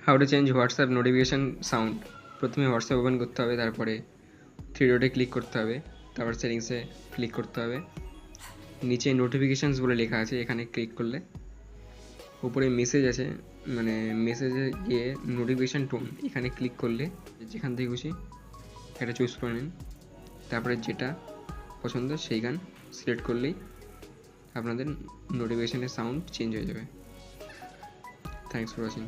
How to change WhatsApp notification sound. প্রথমে WhatsApp open করতে হবে, তারপরে থ্রি ডটে ক্লিক করতে হবে, তারপর সেটিংসে ক্লিক করতে হবে, নিচে নোটিফিকেশানস বলে লেখা আছে, এখানে ক্লিক করলে উপরে মেসেজ আছে, মানে মেসেজে গিয়ে নোটিফিকেশান টোন এখানে ক্লিক করলে যেখান থেকে খুশি এটা চুজ করে নিন, তারপরে যেটা পছন্দ সেই গান সিলেক্ট করলেই আপনাদের নোটিফিকেশানের সাউন্ড চেঞ্জ হয়ে যাবে। Thanks for watching.